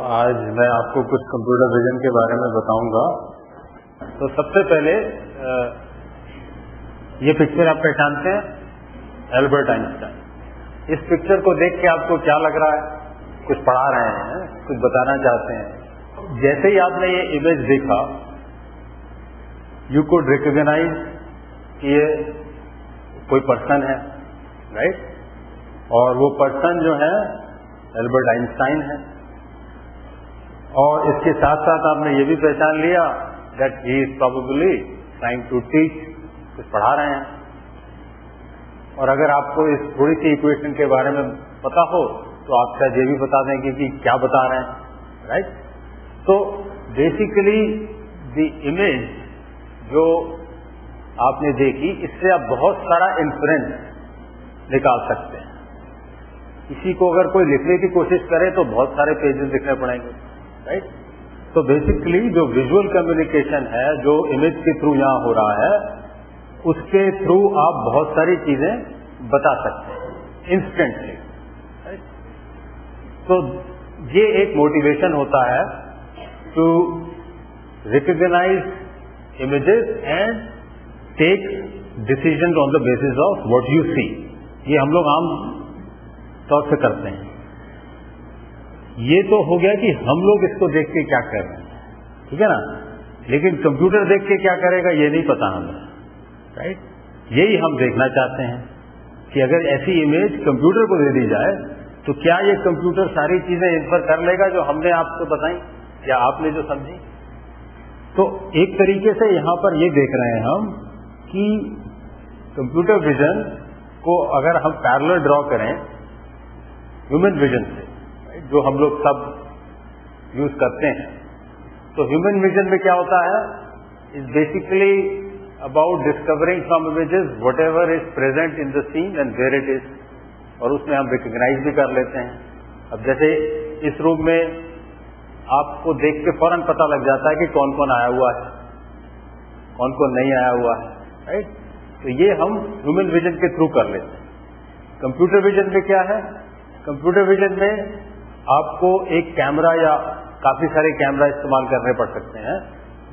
आज मैं आपको कुछ कंप्यूटर विजन के बारे में बताऊंगा। तो सबसे पहले ये पिक्चर आप पहचानते हैं, एल्बर्ट आइंस्टाइन। इस पिक्चर को देख के आपको क्या लग रहा है? कुछ पढ़ा रहे हैं, कुछ बताना चाहते हैं। जैसे ही आपने ये इमेज देखा, यू कुड रिकॉग्नाइज कि ये कोई पर्सन है, राइट? और वो पर्सन जो है एल्बर्ट आइंस्टाइन है। और इसके साथ साथ आपने ये भी पहचान लिया that he is probably trying to teach, कुछ पढ़ा रहे हैं। और अगर आपको इस थोड़ी सी इक्वेशन के बारे में पता हो तो आप शायद ये भी बता देंगे कि क्या बता रहे हैं, राइट? तो बेसिकली द इमेज जो आपने देखी, इससे आप बहुत सारा इन्फ्रेंस निकाल सकते हैं। इसी को अगर कोई लिखने की कोशिश करे तो बहुत सारे पेजेस लिखने पड़ेंगे, राइट? तो बेसिकली जो विजुअल कम्युनिकेशन है, जो इमेज के थ्रू यहां हो रहा है, उसके थ्रू आप बहुत सारी चीजें बता सकते हैं इंस्टेंटली, राइट? तो ये एक मोटिवेशन होता है to recognise images and take decision on the basis of what you see. ये हम लोग आम तौर से करते हैं। ये तो हो गया कि हम लोग इसको देख के क्या कर रहे हैं, ठीक है ना? लेकिन कंप्यूटर देख के क्या करेगा ये नहीं पता हमें, राइट? यही हम देखना चाहते हैं कि अगर ऐसी इमेज कंप्यूटर को दे दी जाए तो क्या ये कंप्यूटर सारी चीजें इन्फर कर लेगा जो हमने आपको बताई या आपने जो समझी। तो एक तरीके से यहां पर ये देख रहे हैं हम कि कंप्यूटर विजन को अगर हम पैरेलल ड्रॉ करें ह्यूमन विजन से, जो हम लोग सब यूज करते हैं, तो ह्यूमन विजन में क्या होता है? Is basically about discovering from images whatever is present in the scene and where it is, और उसमें हम रिकॉग्नाइज भी कर लेते हैं। अब जैसे इस रूम में आपको देख के फौरन पता लग जाता है कि कौन कौन आया हुआ है, कौन कौन नहीं आया हुआ है, राइट? तो ये हम ह्यूमन विजन के थ्रू कर लेते हैं। कंप्यूटर विजन में क्या है? कंप्यूटर विजन में आपको एक कैमरा या काफी सारे कैमरा इस्तेमाल करने पड़ सकते हैं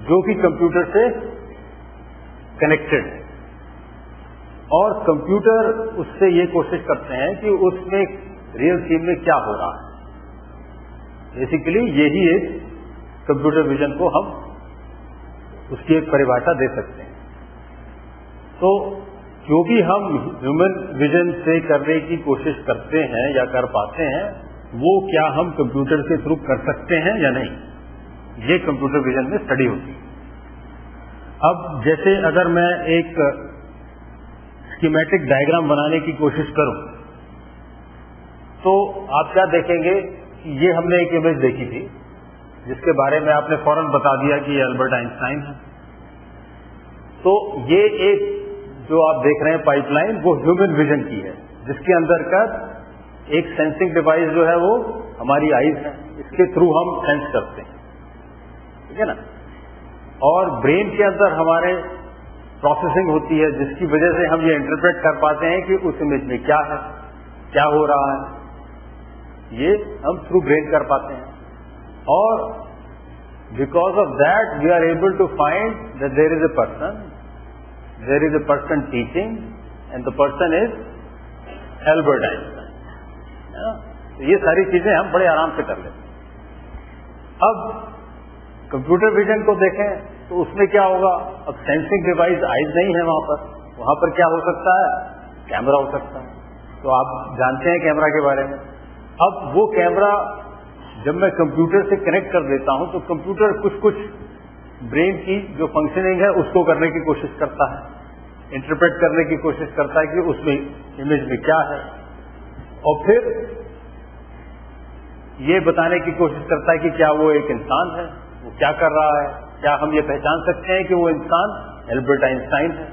जो कि कंप्यूटर से कनेक्टेड है, और कंप्यूटर उससे ये कोशिश करते हैं कि उसमें रियल सीन में क्या हो रहा है। बेसिकली यही एक कंप्यूटर विजन को हम उसकी एक परिभाषा दे सकते हैं। तो जो भी हम ह्यूमन विजन से करने की कोशिश करते हैं या कर पाते हैं, वो क्या हम कंप्यूटर के थ्रू कर सकते हैं या नहीं, ये कंप्यूटर विजन में स्टडी होती है। अब जैसे अगर मैं एक स्कीमेटिक डायग्राम बनाने की कोशिश करूं तो आप क्या देखेंगे कि ये हमने एक इमेज देखी थी जिसके बारे में आपने फौरन बता दिया कि ये एल्बर्ट आइंस्टाइन है। तो ये एक जो आप देख रहे हैं पाइपलाइन, वो ह्यूमन विजन की है, जिसके अंदर का एक सेंसिंग डिवाइस जो है वो हमारी आईज है, इसके थ्रू हम सेंस करते हैं, ठीक है ना? और ब्रेन के अंदर हमारे प्रोसेसिंग होती है जिसकी वजह से हम ये इंटरप्रेट कर पाते हैं कि उस इमेज में क्या है, क्या हो रहा है, ये हम थ्रू ब्रेन कर पाते हैं। और because of that we are able to find that there is a person teaching and the person is Albert Einstein, है ना? तो ये सारी चीजें हम बड़े आराम से कर लेते हैं। अब कंप्यूटर विजन को देखें तो उसमें क्या होगा? अब सेंसिंग डिवाइस आइज नहीं है वहां पर क्या हो सकता है? कैमरा हो सकता है। तो आप जानते हैं कैमरा के बारे में। अब वो कैमरा जब मैं कंप्यूटर से कनेक्ट कर देता हूं तो कंप्यूटर कुछ ब्रेन की जो फंक्शनिंग है उसको करने की कोशिश करता है, इंटरप्रेट करने की कोशिश करता है कि उसमें इमेज में क्या है, और फिर ये बताने की कोशिश करता है कि क्या वो एक इंसान है, वो क्या कर रहा है, क्या हम ये पहचान सकते हैं कि वो इंसान एल्बर्ट आइंस्टाइन है,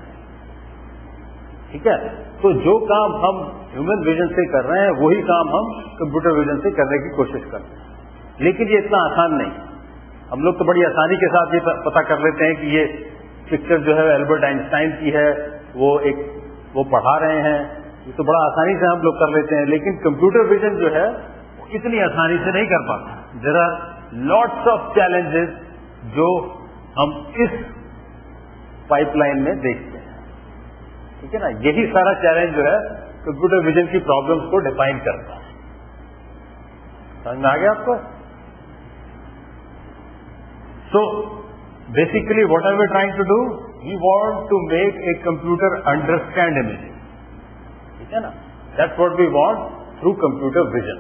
ठीक है? तो जो काम हम ह्यूमन विजन से कर रहे हैं वही काम हम कंप्यूटर विजन से करने की कोशिश करते हैं। लेकिन ये इतना आसान नहीं। हम लोग तो बड़ी आसानी के साथ ये पता कर लेते हैं कि ये पिक्चर जो है एल्बर्ट आइंस्टाइन की है, वो पढ़ा रहे हैं, ये तो बड़ा आसानी से हम लोग कर लेते हैं। लेकिन कंप्यूटर विजन जो है इतनी आसानी से नहीं कर पाता। there are lots of challenges जो हम इस पाइपलाइन में देखते हैं, ठीक है ना. यही सारा चैलेंज जो है कंप्यूटर विजन की प्रॉब्लम्स को डिफाइन करता है. समझ में आ गया आपको? So basically what are we trying to do? We want to make a computer understand images, ठीक है ना. That's what we want through computer vision.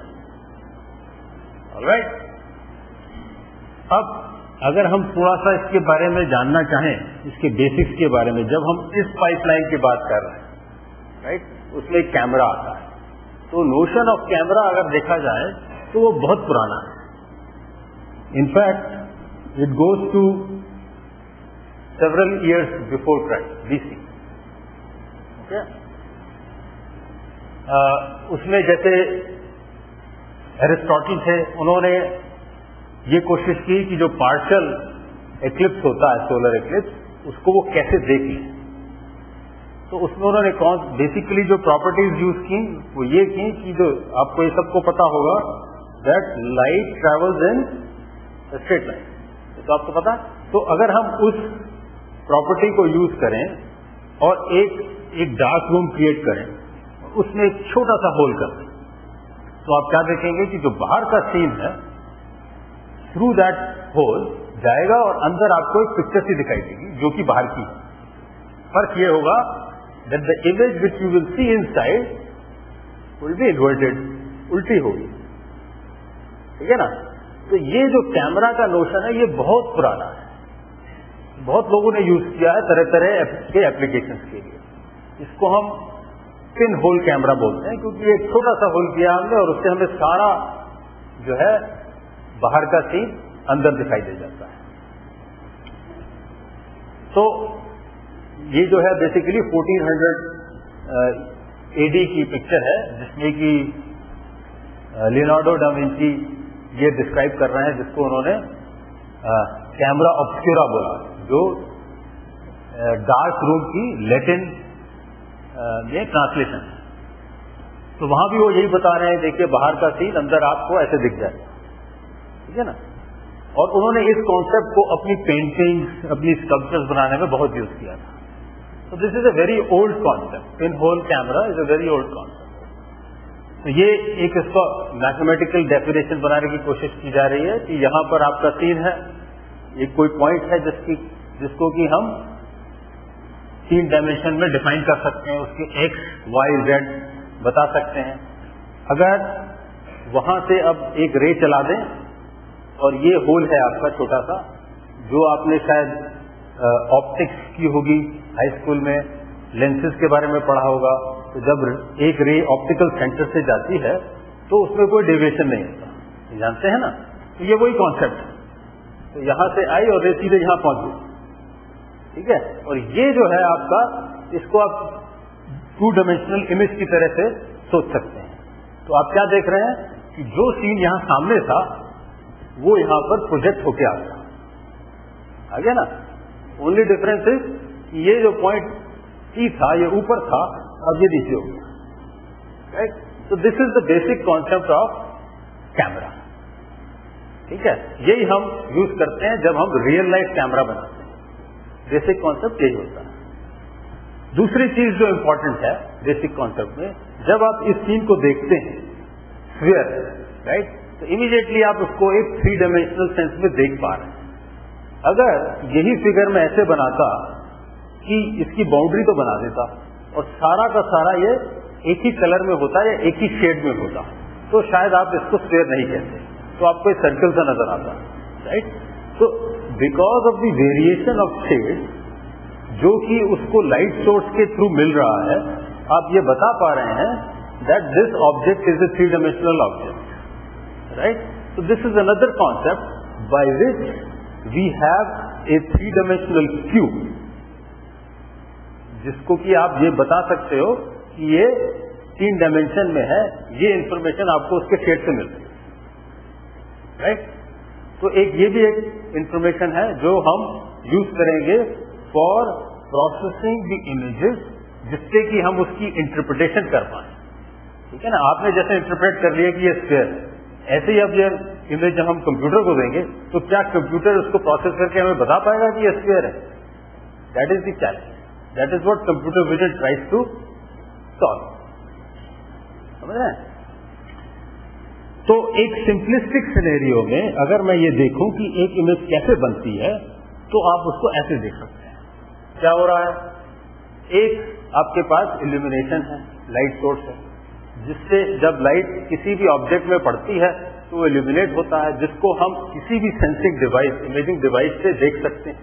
All right. अब अगर हम थोड़ा सा इसके बारे में जानना चाहें, इसके बेसिक्स के बारे में, जब हम इस पाइपलाइन की बात कर रहे हैं, राइट, उसमें एक कैमरा आता है. तो नोशन ऑफ कैमरा अगर देखा जाए तो वो बहुत पुराना है. In fact it goes to several years before Christ, BC. Okay? उसमें जैसे एरिस्टोटल थे, उन्होंने ये कोशिश की कि जो पार्शियल एक्लिप्स होता है, सोलर एक्लिप्स, उसको वो कैसे देख लें. तो उसमें उन्होंने बेसिकली जो प्रॉपर्टीज यूज की वो ये की कि जो आपको ये सबको पता होगा that light travels in straight line, तो आपको पता. तो अगर हम उस प्रॉपर्टी को यूज करें और एक डार्क रूम क्रिएट करें, उसमें एक छोटा सा होल कर दें, तो आप क्या देखेंगे कि जो बाहर का सीन है थ्रू दैट होल जाएगा और अंदर आपको एक पिक्चर सी दिखाई देगी जो कि बाहर की है. फर्क ये होगा that the image which you will see inside will be inverted, उल्टी होगी, ठीक है ना. तो ये जो कैमरा का नोशन है ये बहुत पुराना है, बहुत लोगों ने यूज किया है तरह तरह के एप्लीकेशंस के लिए. इसको हम पिन होल कैमरा बोलते हैं, क्योंकि एक छोटा सा होल किया हमने और उससे हमें सारा जो है बाहर का सीन अंदर दिखाई दे जाता है. तो ये जो है बेसिकली 1400 AD की पिक्चर है, जिसमें कि लियोनार्डो डा विंची ये डिस्क्राइब कर रहे हैं, जिसको उन्होंने कैमरा ऑब्स्क्यूरा बोला, जो डार्क रूम की लैटिन में ट्रांसलेशन है. तो वहां भी वो यही बता रहे हैं, देखिए बाहर का सीन अंदर आपको ऐसे दिख जाए, ठीक है ना. और उन्होंने इस कॉन्सेप्ट को अपनी पेंटिंग्स, अपनी स्कल्पचर्स बनाने में बहुत यूज किया था. तो this is a very old concept. Pin hole camera is a very old concept. तो ये एक इसका मैथमेटिकल डेफिनेशन बनाने की कोशिश की जा रही है कि यहां पर आपका सीन है, एक कोई पॉइंट है जिसको कि हम 3 डायमेंशन में डिफाइन कर सकते हैं, उसके एक्स, वाई, जेड बता सकते हैं. अगर वहां से अब एक रे चला दें और ये होल है आपका छोटा सा, जो आपने शायद ऑप्टिक्स की होगी हाई स्कूल में, लेंसेज के बारे में पढ़ा होगा. तो जब एक रे ऑप्टिकल सेंटर से जाती है तो उसमें कोई डेविएशन नहीं होता, जानते हैं ना. तो ये वही कॉन्सेप्ट है. तो यहां से आई और रे सीधे यहां पहुंच गई, ठीक है. और ये जो है आपका, इसको आप 2 डायमेंशनल इमेज की तरह से सोच सकते हैं. तो आप क्या देख रहे हैं कि जो सीन यहां सामने था वो यहां पर प्रोजेक्ट होके आ गया, आ गया ना. ओनली डिफरेंस इज ये जो पॉइंट ई था ये ऊपर था, अब ये नीचे हो गया, राइट. तो this is the basic concept of camera, ठीक है. यही हम यूज करते हैं जब हम रियल लाइफ कैमरा बनाते हैं. बेसिक कॉन्सेप्ट यही होता है. दूसरी चीज जो इंपॉर्टेंट है बेसिक कॉन्सेप्ट में, जब आप इस सीन को देखते हैं स्फीयर, राइट, तो इमीडिएटली आप उसको एक 3 डायमेंशनल सेंस में देख पा रहे हैं. अगर यही फिगर में ऐसे बनाता कि इसकी बाउंड्री तो बना देता और सारा का सारा ये एक ही कलर में होता या एक ही शेड में होता, तो शायद आप इसको स्फीयर नहीं कहते, तो आपको एक सर्कल सा नजर आता, राइट. तो because of the variation of shade जो कि उसको लाइट सोर्स के थ्रू मिल रहा है, आप ये बता पा रहे हैं that this object is a 3 dimensional object, right. So this is another concept by which we have a 3 dimensional cube, जिसको कि आप ये बता सकते हो कि ये 3 डायमेंशन में है. ये इंफॉर्मेशन आपको उसके शेड से मिलती है, राइट. तो ये भी एक इंफॉर्मेशन है जो हम यूज करेंगे फॉर प्रोसेसिंग द इमेजेस, जिससे कि हम उसकी इंटरप्रिटेशन कर पाए, ठीक है ना. आपने जैसे इंटरप्रेट कर लिया कि ये स्फीयर है, ऐसे ही अब ये इमेज जब हम कंप्यूटर को देंगे तो क्या कंप्यूटर उसको प्रोसेस करके हमें बता पाएगा कि ये स्फीयर है? That is the challenge. That is what computer vision tries to solve. समझ रहे हैं? तो एक सिंपलिस्टिक सिनेरियो में अगर मैं ये देखूं कि एक इमेज कैसे बनती है तो आप उसको ऐसे देख सकते हैं. क्या हो रहा है? एक आपके पास इल्यूमिनेशन है, लाइट सोर्स है, जिससे जब लाइट किसी भी ऑब्जेक्ट में पड़ती है तो वो इल्यूमिनेट होता है, जिसको हम किसी भी सेंसिंग डिवाइस, इमेजिंग डिवाइस से देख सकते हैं.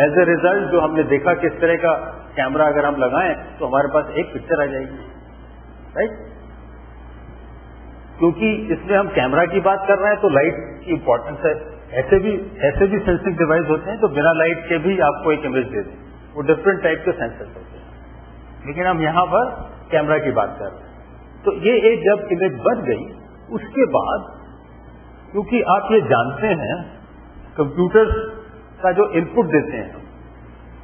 एज ए रिजल्ट जो हमने देखा कि इस तरह का कैमरा अगर हम लगाएं तो हमारे पास एक पिक्चर आ जाएगी. राइट? क्योंकि इसमें हम कैमरा की बात कर रहे हैं तो लाइट की इंपॉर्टेंस है. ऐसे भी सेंसिंग डिवाइस होते हैं तो बिना लाइट के भी आपको एक इमेज दे दें. वो डिफरेंट टाइप के सेंसर्स होते हैं, लेकिन हम यहां पर कैमरा की बात कर रहे हैं. तो ये एक जब इमेज बन गई उसके बाद, क्योंकि आप ये जानते हैं कंप्यूटर का जो इनपुट देते हैं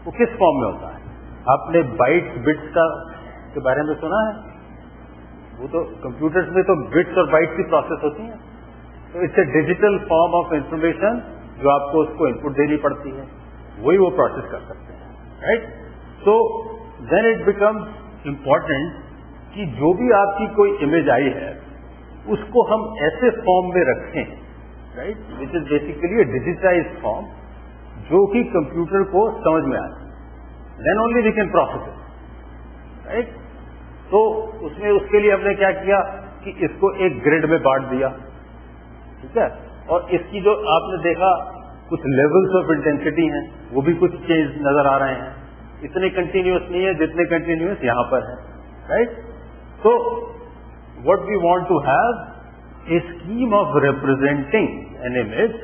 वो किस फॉर्म में होता है. आपने बाइट्स बिट्स का के बारे में सुना है? वो तो कंप्यूटर्स में तो बिट्स और बाइट्स की प्रोसेस होती है. तो it's a digital form of information जो आपको उसको इनपुट देनी पड़ती है, वही वो प्रोसेस कर सकते हैं. Right? So then it becomes important कि जो भी आपकी कोई इमेज आई है उसको हम ऐसे फॉर्म में रखें, right, which is basically a digitized form जो कि कंप्यूटर को समझ में आए. Then only we can process it. Right? तो उसमें उसके लिए हमने क्या किया कि इसको एक ग्रिड में बांट दिया. ठीक है? और इसकी जो आपने देखा कुछ लेवल्स ऑफ इंटेंसिटी हैं, वो भी कुछ चेंज नजर आ रहे हैं. इतने कंटिन्यूस नहीं है जितने कंटिन्यूस यहां पर है. Right? So, what we want to have a scheme of representing an image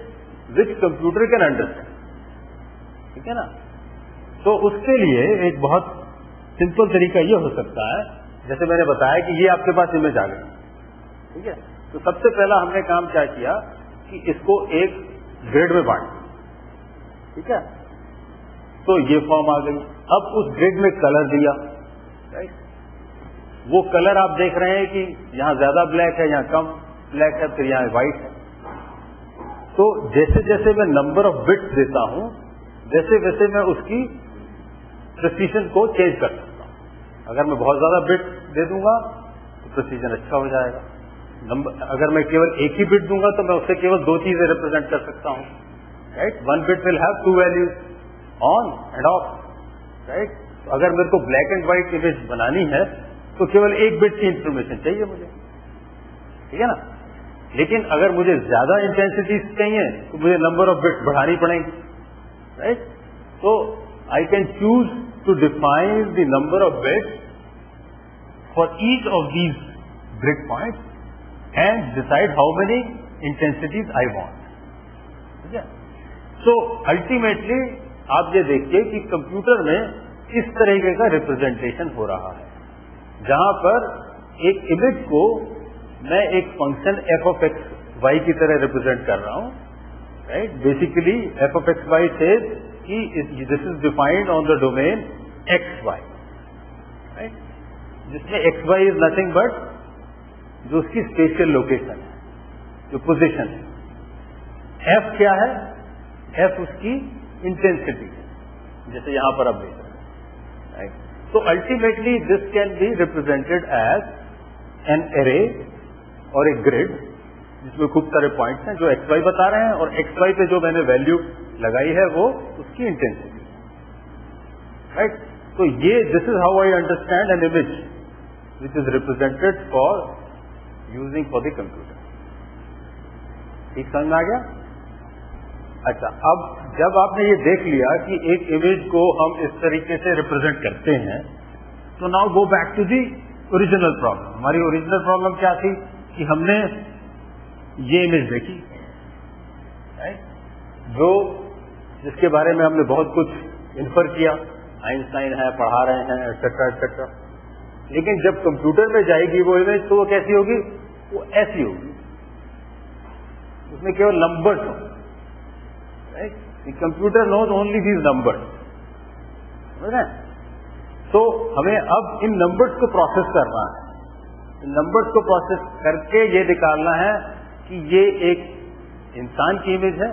which computer can understand. ठीक है ना? तो उसके लिए एक बहुत सिंपल तरीका ये हो सकता है, जैसे मैंने बताया कि ये आपके पास इमेज आ गई. ठीक है? तो सबसे पहला हमने काम क्या किया कि इसको एक ग्रिड में बांट दिया. ठीक है? तो ये फॉर्म आ गई. अब उस ग्रिड में कलर दिया. राइट? वो कलर आप देख रहे हैं कि यहां ज्यादा ब्लैक है, यहां कम ब्लैक है, फिर यहां व्हाइट है. तो जैसे जैसे मैं नंबर ऑफ बिट्स देता हूं वैसे वैसे मैं उसकी प्रिसीजन को चेंज कर सकता हूं. अगर मैं बहुत ज्यादा बिट दे दूंगा तो प्रिसीजन अच्छा हो जाएगा. अगर मैं केवल एक ही बिट दूंगा तो मैं उससे केवल दो चीजें रिप्रेजेंट कर सकता हूं. Right? One bit will have to values, on end of. Right? तो अगर मेरे को ब्लैक एंड व्हाइट इमेज बनानी है तो केवल एक बिट की इंफॉर्मेशन चाहिए मुझे. ठीक है ना? लेकिन अगर मुझे ज्यादा इंटेंसिटी चाहिए तो मुझे नंबर ऑफ बिट्स बढ़ानी पड़ेगी. राइट? तो I can choose to define the number of bits for each of these grid points and decide how many intensities I want. ठीक है? सो अल्टीमेटली आप ये देखिए कि कंप्यूटर में इस तरीके का रिप्रेजेंटेशन हो रहा है, जहां पर एक इमेज को मैं एक function F of X Y की तरह रिप्रेजेंट कर रहा हूं. Right? Basically F of X Y says कि this is defined on the domain X Y. Right? जिसमें X Y is nothing but जो उसकी स्पेशियल लोकेशन है, जो पोजीशन है. एफ क्या है? एफ उसकी इंटेंसिटी है, जैसे यहां पर आप देख रहे हैं. Right? So ultimately this can be represented as an array और एक ग्रिड जिसमें खूब सारे पॉइंट्स हैं जो एक्स वाई बता रहे हैं, और एक्स वाई पे जो मैंने वैल्यू लगाई है वो उसकी इंटेंसिटी. राइट? तो ये this is how I understand an image which is represented for using for the computer. ठीक समझ में आ गया? अच्छा, अब जब आपने ये देख लिया कि एक इमेज को हम इस तरीके से रिप्रेजेंट करते हैं, तो now go back to the original problem. हमारी ओरिजिनल प्रॉब्लम क्या थी कि हमने ये इमेज देखी, राइट, जो जिसके बारे में हमने बहुत कुछ इन्फर किया, आइंस्टाइन है, पढ़ा रहे हैं, एटसेट्रा एटसेट्रा. लेकिन जब कंप्यूटर में जाएगी वो इमेज तो वो कैसी होगी? वो ऐसी होगी, उसमें केवल नंबर्स होंगे. The computer knows only these numbers. समझ रहे हैं? तो हमें अब इन नंबर्स को प्रोसेस करना है. इन नंबर्स को प्रोसेस करके ये निकालना है کہ یہ ایک انسان کی امیج ہے,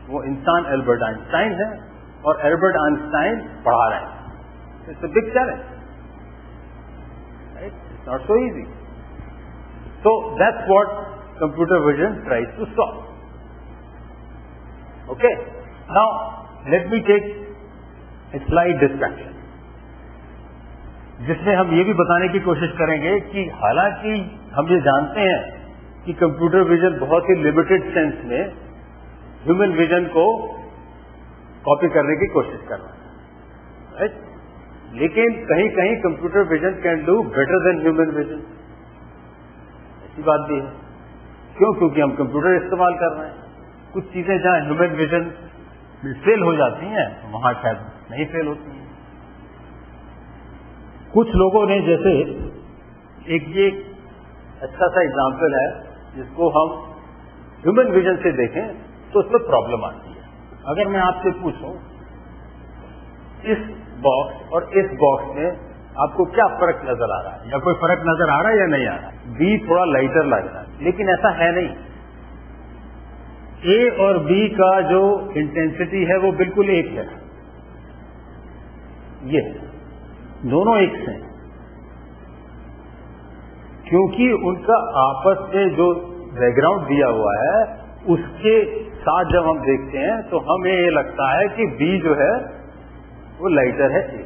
وہ انسان البرٹ آئنسٹائن ہے, اور البرٹ آئنسٹائن پڑھا رہے ہیں. It's a big challenge, it's not so easy. So that's what computer vision tries to solve. Okay. Now let me take a slight distraction, جس میں ہم یہ بھی بتانے کی کوشش کریں گے کہ حالانکہ ہم یہ جانتے ہیں کہ کمپیوٹر ویژن بہت ہی لمیٹڈ سینس میں ہیومن ویژن کو کاپی کرنے کی کوشش کر رہا ہے, right? لیکن کہیں کہیں computer vision can do better than human vision. ایسی بات بھی ہے. کیوں؟ کیونکہ ہم کمپیوٹر استعمال کر رہے ہیں. کچھ چیزیں جہاں ہیومن ویژن فیل ہو جاتی ہیں وہاں شاید نہیں فیل ہوتی ہیں. کچھ لوگوں نے جیسے ایک یہ اچھا سا اگزامپل ہے جس کو ہم ہیومن ویژن سے دیکھیں تو اس میں پرابلم آتی ہے. اگر میں آپ سے پوچھوں اس باکس اور اس باکس میں آپ کو کیا فرق نظر آ رہا ہے, یا کوئی فرق نظر آ رہا ہے یا نہیں آ رہا ہے؟ بی تھوڑا لائٹر لگ رہا ہے, لیکن ایسا ہے نہیں. اے اور بی کا جو انٹینسٹی ہے وہ بالکل ایک ہے. یہ دونوں ایک سے ہیں, کیونکہ ان کا آپس میں جو بیک گراؤنڈ دیا ہوا ہے اس کے ساتھ جب ہم دیکھتے ہیں تو ہمیں یہ لگتا ہے کہ بی جو ہے وہ لائٹر ہے اے.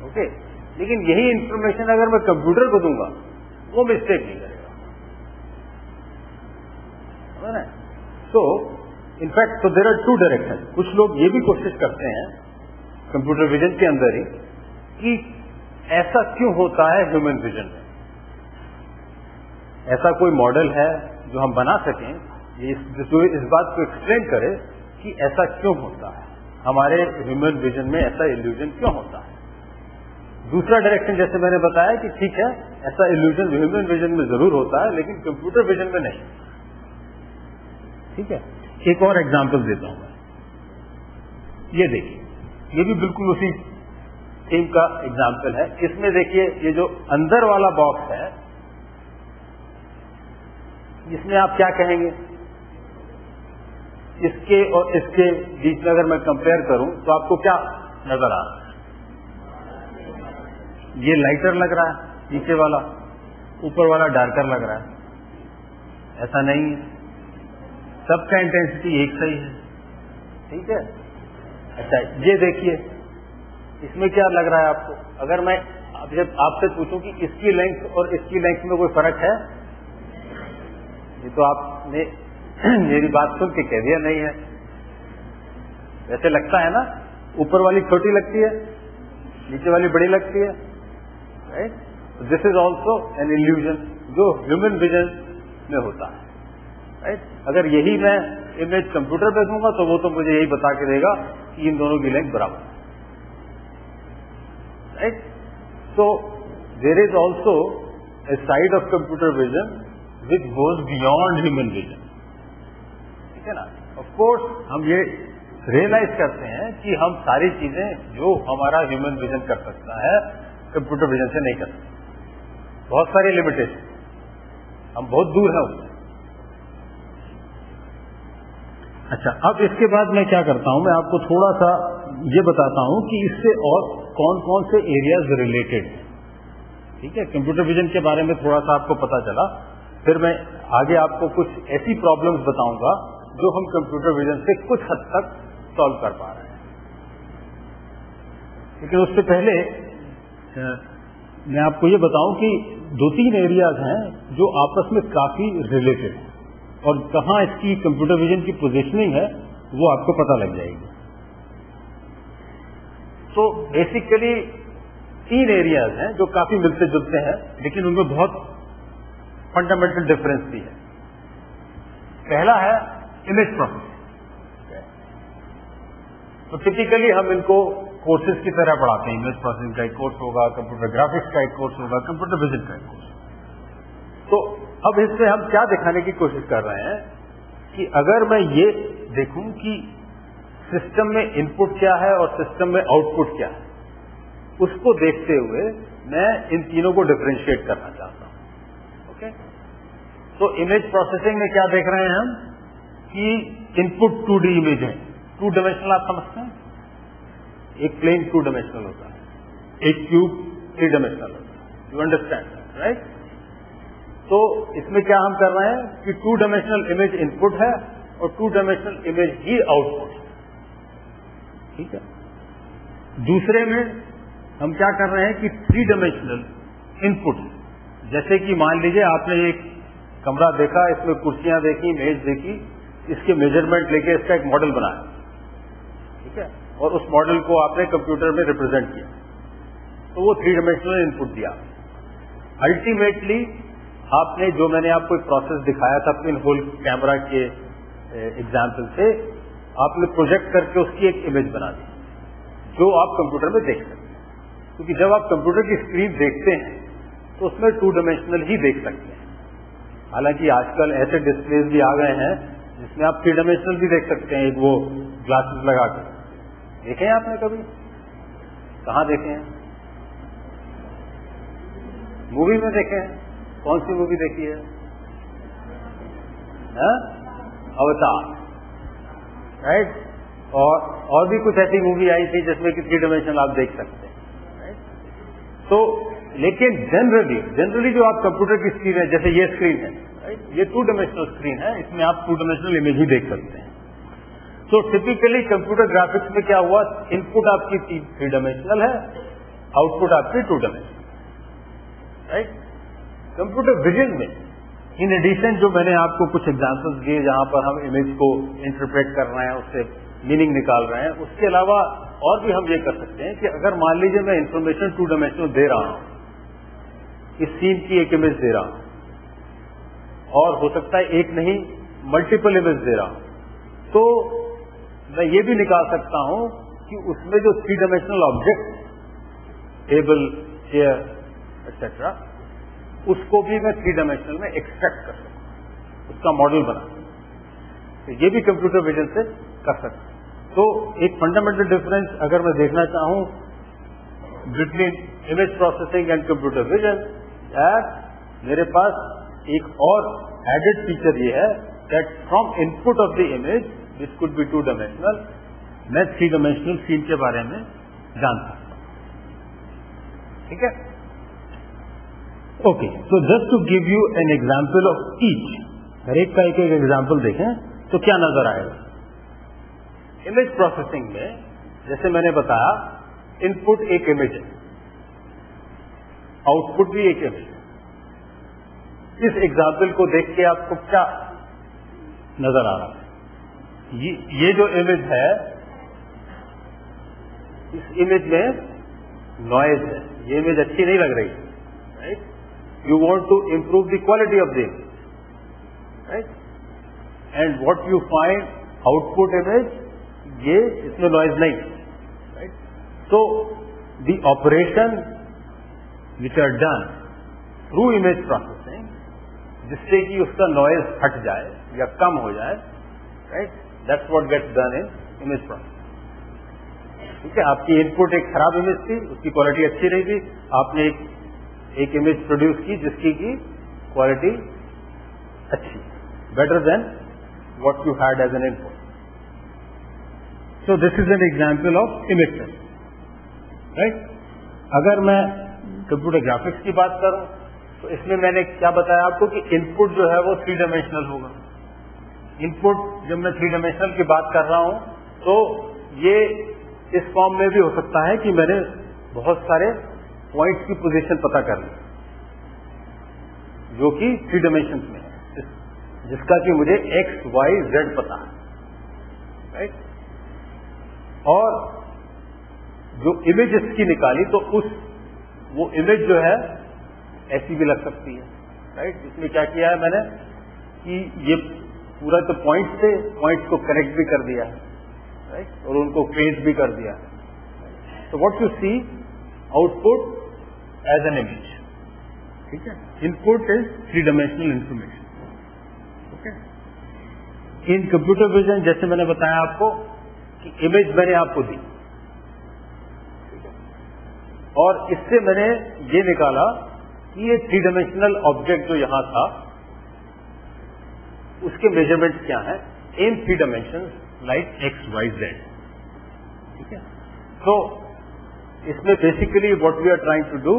اوکے, لیکن یہی انفارمیشن اگر میں کمپیوٹر کو دوں گا وہ مسٹیک نہیں کرے گا. So in fact there are two direction. کچھ لوگ یہ بھی کوشش کرتے ہیں کمپیوٹر ویژن کے اندر ہی کہ ایسا کیوں ہوتا ہے ہیومن ویژن میں, ایسا کوئی ماڈل ہے جو ہم بنا سکیں جو اس بات کو ایکسپلین کرے کہ ایسا کیوں ہوتا ہے, ہمارے ہیومن ویژن میں ایسا ایلیوژن کیوں ہوتا ہے. دوسرا ڈائریکشن جیسے میں نے بتایا کہ ٹھیک ہے ایسا ایلیوژن ہیومن ویژن میں ضرور ہوتا ہے لیکن کمپیوٹر ویژن میں نہیں. ٹھیک ہے, ایک اور ایگزامپل دیتا ہوں میں. یہ دیکھیے, یہ بھی بالکل اسی ٹیم کا ایگزامپل ہے. اس میں دیکھیے یہ جو اندر والا باکس ہے اس میں آپ کیا کہیں گے؟ اس کے اور اس کے بیچ میں اگر میں کمپیئر کروں تو آپ کو کیا نظر آ رہا ہے؟ یہ لائٹر لگ رہا ہے نیچے والا, اوپر والا ڈارکر لگ رہا ہے. ایسا نہیں ہے, سب کا انٹینسٹی ایک صحیح ہے. ٹھیک ہے. اچھا یہ دیکھیے اس میں کیا لگ رہا ہے آپ کو؟ اگر میں جب آپ سے پوچھوں کہ اس کی لینتھ اور اس کی لینتھ میں کوئی فرق ہے, یہ تو آپ نے میری بات سن کے کہہ دیا نہیں ہے. ویسے لگتا ہے نا, اوپر والی چھوٹی لگتی ہے نیچے والی بڑی لگتی ہے. دس از آلسو این ایلیوژن جو ہیومن ویژن میں ہوتا ہے. رائٹ, اگر یہی میں امیج کمپیوٹر پہ دوں گا تو وہ تو مجھے یہی بتا کے دے گا کہ ان دونوں کی لینتھ برابر ہے. Right, so there is also a side of computer vision which goes beyond human vision. ٹھیک ہے نا. آف کورس ہم یہ ریئلائز کرتے ہیں کہ ہم ساری چیزیں جو ہمارا ہیومن ویژن کر سکتا ہے کمپیوٹر ویژن سے نہیں کر سکتے. بہت ساری لمیٹیشن, ہم بہت دور ہیں اس سے. اچھا, اب اس کے بعد میں کیا کرتا ہوں, میں آپ کو تھوڑا سا یہ بتاتا ہوں کہ اس سے اور کون کون سے ایریاز ریلیٹڈ ہیں. ٹھیک ہے, کمپیوٹر ویژن کے بارے میں تھوڑا سا آپ کو پتا چلا. پھر میں آگے آپ کو کچھ ایسی پرابلمز بتاؤں گا جو ہم کمپیوٹر ویژن سے کچھ حد تک سالو کر پا رہے ہیں. لیکن اس سے پہلے میں آپ کو یہ بتاؤں کہ 2-3 ایریاز ہیں جو آپس میں کافی ریلیٹڈ ہیں, اور کہاں اس کی کمپیوٹر ویژن کی پوزیشننگ ہے وہ آپ کو پتہ لگ جائے گی. تو بیسیکلی 3 ایریاز ہیں جو کافی ملتے جلتے ہیں لیکن ان میں بہت فنڈامنٹل ڈفرینس بھی ہے. پہلا ہے امیج پروسیسنگ. تو ٹپیکلی ہم ان کو کورسز کی طرح پڑھاتے ہیں. امیج پروسیسنگ کا ایک کورس ہوگا, کمپیوٹر گرافکس کا ایک کورس ہوگا, کمپیوٹر ویژن کا ایک کورس. تو اب اس سے ہم کیا دکھانے کی کوشش کر رہے ہیں کہ اگر میں یہ دیکھوں کہ سسٹم میں ان پٹ کیا ہے اور سسٹم میں آؤٹ پٹ کیا ہے, اس کو دیکھتے ہوئے میں ان تینوں کو ڈفرینشیٹ کرنا چاہتا ہوں. اوکے, तो इमेज प्रोसेसिंग में क्या देख रहे हैं हम कि इनपुट 2D इमेज है. 2 डायमेंशनल आप समझते हैं, एक प्लेन 2 डायमेंशनल होता है, एक क्यूब 3 डायमेंशनल होता है. You understand, right? तो इसमें क्या हम कर रहे हैं कि 2 डायमेंशनल इमेज इनपुट है और 2 डायमेंशनल इमेज ही आउटपुट है. ठीक है. दूसरे में हम क्या कर रहे हैं कि 3 डायमेंशनल इनपुट, जैसे कि मान लीजिए आपने एक कमरा देखा, इसमें कुर्सियां देखी, मेज देखी, इसके मेजरमेंट लेके इसका एक मॉडल बनाया. ठीक है. और उस मॉडल को आपने कंप्यूटर में रिप्रेजेंट किया, तो वो 3 डायमेंशनल इनपुट दिया. अल्टीमेटली आपने जो मैंने आपको एक प्रोसेस दिखाया था पिन होल कैमरा के एग्जाम्पल से, आपने प्रोजेक्ट करके उसकी एक इमेज बना दी जो आप कंप्यूटर में देख सकते हैं. क्योंकि जब आप कंप्यूटर की स्क्रीन देखते हैं तो उसमें 2 डायमेंशनल ही देख सकते हैं. हालांकि आजकल ऐसे डिस्प्लेज भी आ गए हैं जिसमें आप 3 डायमेंशनल भी देख सकते हैं, एक वो ग्लासेस लगाकर. देखे हैं आपने कभी? कहाँ देखे हैं? मूवी में देखे हैं. कौन सी मूवी देखी है? अवतार, राइट? और भी कुछ ऐसी मूवी आई थी जिसमें कि 3 डायमेंशनल आप देख सकते हैं, राइट? तो लेकिन जनरली जो आप कंप्यूटर की स्क्रीन है, जैसे ये स्क्रीन है, राइट? ये 2 डायमेंशनल स्क्रीन है, इसमें आप 2 डायमेंशनल इमेज ही देख सकते हैं. तो टिपिकली कंप्यूटर ग्राफिक्स में क्या हुआ, इनपुट आपकी 3 डायमेंशनल है, आउटपुट आपकी 2 डायमेंशनल, राइट? कंप्यूटर विजन में इन एडिशन जो मैंने आपको कुछ एग्जांपल्स दिए जहां पर हम इमेज को इंटरप्रेट कर रहे हैं, उससे मीनिंग निकाल रहे हैं, उसके अलावा और भी हम ये कर सकते हैं कि अगर मान लीजिए मैं इंफॉर्मेशन 2 डायमेंशनल दे रहा हूं, इस सीन की एक इमेज दे रहा हूं, और हो सकता है एक नहीं मल्टीपल इमेज दे रहा हूं, तो मैं ये भी निकाल सकता हूं कि उसमें जो 3 dimensional object, table, chair etcetera, उसको भी मैं 3 डायमेंशनल में एक्सट्रैक्ट कर सकता हूं, उसका मॉडल बना. तो ये भी कंप्यूटर विजन से कर सकता हूं. तो एक फंडामेंटल डिफरेंस अगर मैं देखना चाहूं between image processing and computer vision, मेरे पास एक और एडेड फीचर ये है that from input of the image this could be 2 dimensional, मैं 3 डायमेंशनल सीन के बारे में जान सकता हूं. ठीक है. Okay, so just to give you an example of each, हर एक का एक एग्जाम्पल देखें तो क्या नजर आएगा. इमेज प्रोसेसिंग में जैसे मैंने बताया, इनपुट एक इमेज है, आउटपुट भी एक इमेज है. इस एग्जाम्पल को देख के आपको क्या नजर आ रहा है? ये जो इमेज है, इस इमेज में नॉइज है, ये इमेज अच्छी नहीं लग रही, right? You want to improve the quality of the image, right? And what you find output image, ये इसमें नॉइज नहीं, right? So the operation which are done through image processing, जिससे कि उसका नॉइज हट जाए या कम हो जाए, right? That's what gets done in image processing. ठीक है. आपकी इनपुट एक खराब इमेज थी, उसकी क्वालिटी अच्छी नहीं थी, आपने एक इमेज प्रोड्यूस की जिसकी की क्वालिटी अच्छी, better than what you had as an input. So this is an example of image processing, right? अगर मैं कंप्यूटर ग्राफिक्स की बात करूं तो इसमें मैंने क्या बताया आपको कि इनपुट जो है वो 3 डायमेंशनल होगा. इनपुट जब मैं 3 डायमेंशनल की बात कर रहा हूं तो ये इस फॉर्म में भी हो सकता है कि मैंने बहुत सारे पॉइंट्स की पोजीशन पता कर ली जो कि 3 डायमेंशंस में है, जिसका कि मुझे एक्स, वाई, जेड पता है, राइट? और जो इमेज इसकी निकाली तो वो इमेज जो है ऐसी भी लग सकती है, राइट? इसमें क्या किया है मैंने कि ये पूरा तो पॉइंट्स थे, पॉइंट्स को कनेक्ट भी कर दिया है, राइट? और उनको फेस भी कर दिया. तो what you see output as an image. ठीक है. Input is 3 dimensional information. Okay. In computer vision जैसे मैंने बताया आपको कि इमेज मैंने आपको दी, और इससे मैंने ये निकाला कि ये 3 डायमेंशनल ऑब्जेक्ट जो यहां था उसके मेजरमेंट्स क्या हैं in 3 dimensions like x y z. ठीक है. तो इसमें basically what we are trying to do,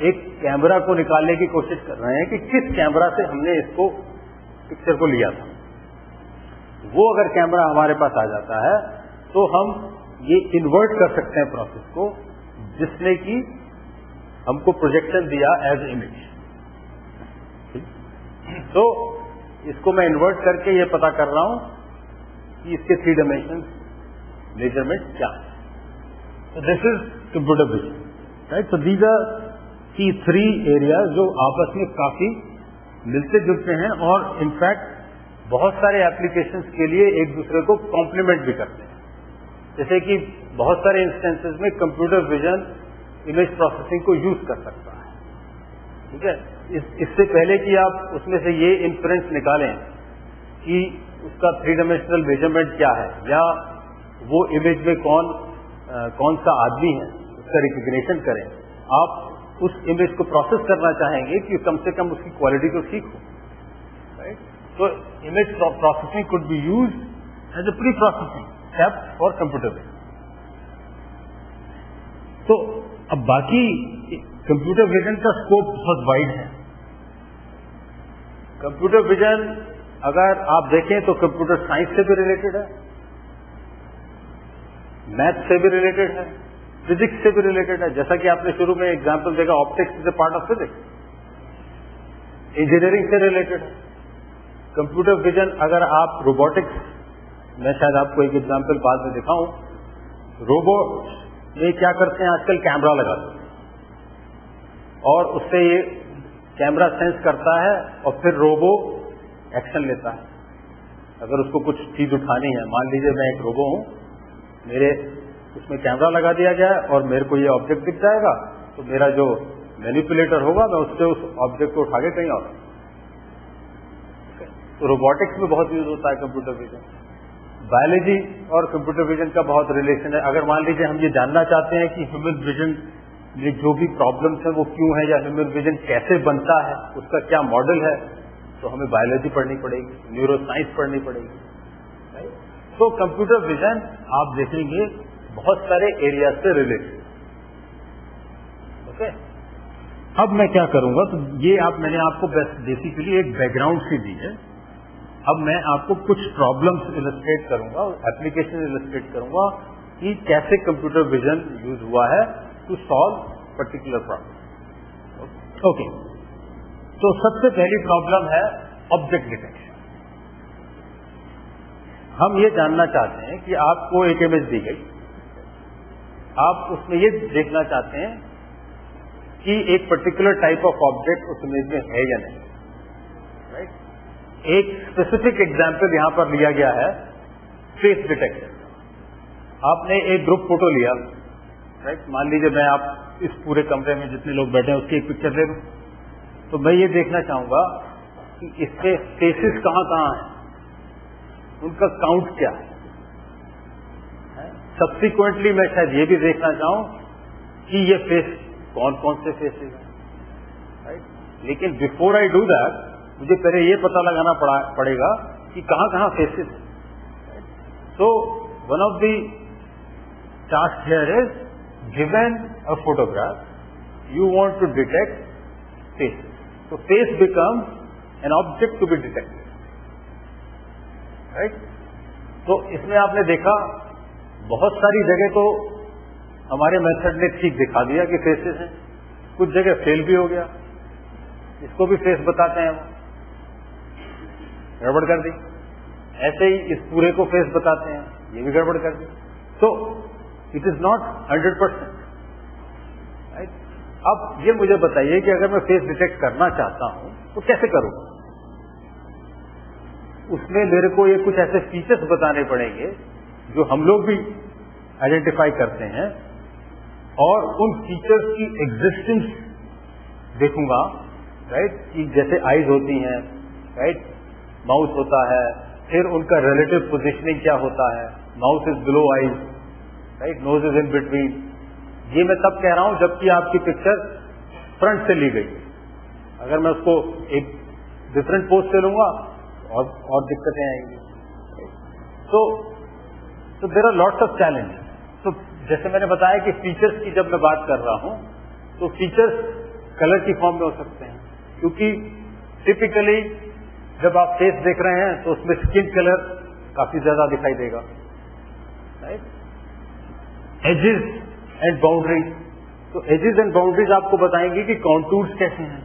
एक कैमरा को निकालने की कोशिश कर रहे हैं कि किस कैमरा से हमने इसको पिक्चर को लिया था. वो अगर कैमरा हमारे पास आ जाता है तो हम ये इन्वर्ट कर सकते हैं प्रोसेस को, जिसने कि हमको प्रोजेक्शन दिया एज इमेज. तो इसको मैं इन्वर्ट करके ये पता कर रहा हूं कि इसके 3 dimensions मेजरमेंट क्या है. So this is computer vision, right? So these are की 3 areas जो आपस में काफी मिलते जुलते हैं और इनफैक्ट बहुत सारे एप्लीकेशंस के लिए एक दूसरे को कॉम्प्लीमेंट भी करते हैं. जैसे कि बहुत सारे इंस्टेंसेस में कंप्यूटर विजन इमेज प्रोसेसिंग को यूज कर सकता है. ठीक है. इससे पहले कि आप उसमें से ये इन्फ्रेंस निकालें कि उसका 3 dimensional मेजरमेंट क्या है या वो इमेज में कौन सा आदमी है उसका रिकग्निशन करें, आप उस इमेज को प्रोसेस करना चाहेंगे कि कम से कम उसकी क्वालिटी तो ठीक हो. राइट. तो image processing could be used as a pre processing step for computer vision. तो अब बाकी कंप्यूटर विजन का स्कोप बहुत वाइड है. कंप्यूटर विजन अगर आप देखें तो कंप्यूटर साइंस से भी रिलेटेड है, मैथ से भी रिलेटेड है, फिजिक्स से भी रिलेटेड है. जैसा कि आपने शुरू में एग्जांपल देखा, optics is a part of physics. Engineering से रिलेटेड है. कंप्यूटर विजन अगर आप रोबोटिक्स, मैं शायद आपको एक एग्जांपल बाद में दिखाऊं. रोबोट ये क्या करते हैं आजकल, कैमरा लगाते हैं और उससे ये कैमरा सेंस करता है और फिर रोबो एक्शन लेता है. अगर उसको कुछ चीज उठानी है, मान लीजिए मैं एक रोबो हूं, मेरे उसमें कैमरा लगा दिया गया है और मेरे को ये ऑब्जेक्ट दिख जाएगा, तो मेरा जो मैनिपुलेटर होगा मैं उससे उस ऑब्जेक्ट को उठा के कहीं और. तो रोबोटिक्स में बहुत यूज होता है कंप्यूटर विजन. बायोलॉजी और कंप्यूटर विजन का बहुत रिलेशन है. अगर मान लीजिए हम ये जानना चाहते हैं कि ह्यूमन विजन में जो भी प्रॉब्लम्स है वो क्यों है या ह्यूमन विजन कैसे बनता है, उसका क्या मॉडल है, तो हमें बायोलॉजी पढ़नी पड़ेगी, न्यूरो साइंस पढ़नी पड़ेगी. तो कंप्यूटर विजन आप देखेंगे बहुत सारे एरिया से रिलेटेड. ओके. अब मैं क्या करूंगा, तो ये मैंने आपको बेसिकली एक बैकग्राउंड सी दी है. अब मैं आपको कुछ प्रॉब्लम्स इलस्ट्रेट करूंगा, एप्लीकेशन इलस्ट्रेट करूंगा कि कैसे कंप्यूटर विजन यूज हुआ है to solve particular problem. Okay. तो सबसे पहली प्रॉब्लम है ऑब्जेक्ट डिटेक्शन. हम ये जानना चाहते हैं कि आपको एक इमेज दी गई, आप उसमें ये देखना चाहते हैं कि एक पर्टिकुलर टाइप ऑफ ऑब्जेक्ट उस इमेज में है या नहीं. राइट. एक स्पेसिफिक एग्जाम्पल यहां पर लिया गया है फेस डिटेक्शन. आपने एक ग्रुप फोटो लिया. राइट. मान लीजिए मैं आप इस पूरे कमरे में जितने लोग बैठे हैं उसकी एक पिक्चर ले लूं, तो मैं ये देखना चाहूंगा कि इसके फेसेस कहां कहां हैं, उनका काउंट क्या है. सब्सिक्वेंटली मैं शायद ये भी देखना चाहूं कि ये फेस कौन कौन से फेसेस हैं. राइट. लेकिन बिफोर आई डू दैट मुझे पहले ये पता लगाना पड़ेगा कि कहां कहां फेसेस हैं. तो one of the task here is given a photograph you want to detect faces. तो face becomes an object to be detected. Right. तो इसमें आपने देखा बहुत सारी जगह तो हमारे मेथड ने ठीक दिखा दिया कि फेसेस हैं, कुछ जगह फेल भी हो गया, इसको भी फेस बताते हैं, गड़बड़ कर दी. ऐसे ही इस पूरे को फेस बताते हैं, ये भी गड़बड़ कर दी. तो इट इज नॉट 100%. राइट. अब ये मुझे बताइए कि अगर मैं फेस डिटेक्ट करना चाहता हूं तो कैसे करूं. उसमें मेरे को ये कुछ ऐसे फीचर्स बताने पड़ेंगे जो हम लोग भी आइडेंटिफाई करते हैं और उन फीचर्स की एग्जिस्टेंस देखूंगा. राइट. कि जैसे आईज होती हैं, राइट, माउस होता है, फिर उनका रिलेटिव पोजीशनिंग क्या होता है, mouth is below eyes, right, nose is in between. ये मैं तब कह रहा हूं जबकि आपकी पिक्चर फ्रंट से ली गई. अगर मैं उसको एक डिफरेंट पोज से लूंगा और दिक्कतें आएंगी. तो there are lots of challenge. तो जैसे मैंने बताया कि फीचर्स की जब मैं बात कर रहा हूं तो फीचर्स कलर की फॉर्म में हो सकते हैं, क्योंकि टिपिकली जब आप फेस देख रहे हैं तो उसमें स्किन कलर काफी ज्यादा दिखाई देगा. राइट. Edges and boundaries. तो एजेस एंड बाउंड्रीज आपको बताएंगे कि कॉन्टूर्स कैसे हैं.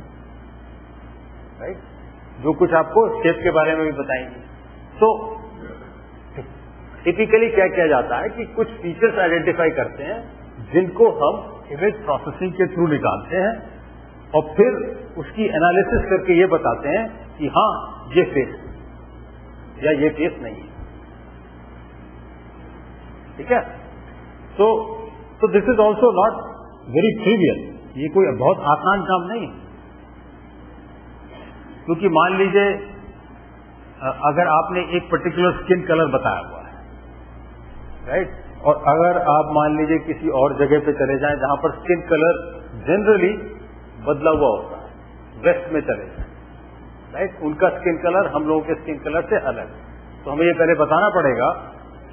राइट. जो कुछ आपको शेप के बारे में भी बताएंगे. तो टिपिकली क्या किया जाता है कि कुछ फीचर्स आइडेंटिफाई करते हैं जिनको हम इमेज प्रोसेसिंग के थ्रू निकालते हैं और फिर उसकी एनालिसिस करके ये बताते हैं कि हाँ ये फेस या ये फेस नहीं है. ठीक है. तो this is also not very trivial. ये कोई बहुत आसान काम नहीं है, क्योंकि मान लीजिए अगर आपने एक पर्टिकुलर स्किन कलर बताया हुआ है, राइट, और अगर आप मान लीजिए किसी और जगह पे चले जाएं जहां पर स्किन कलर जनरली बदला हुआ होता है, वेस्ट में चले जाएं, राइट, उनका स्किन कलर हम लोगों के स्किन कलर से अलग है. तो हमें ये पहले बताना पड़ेगा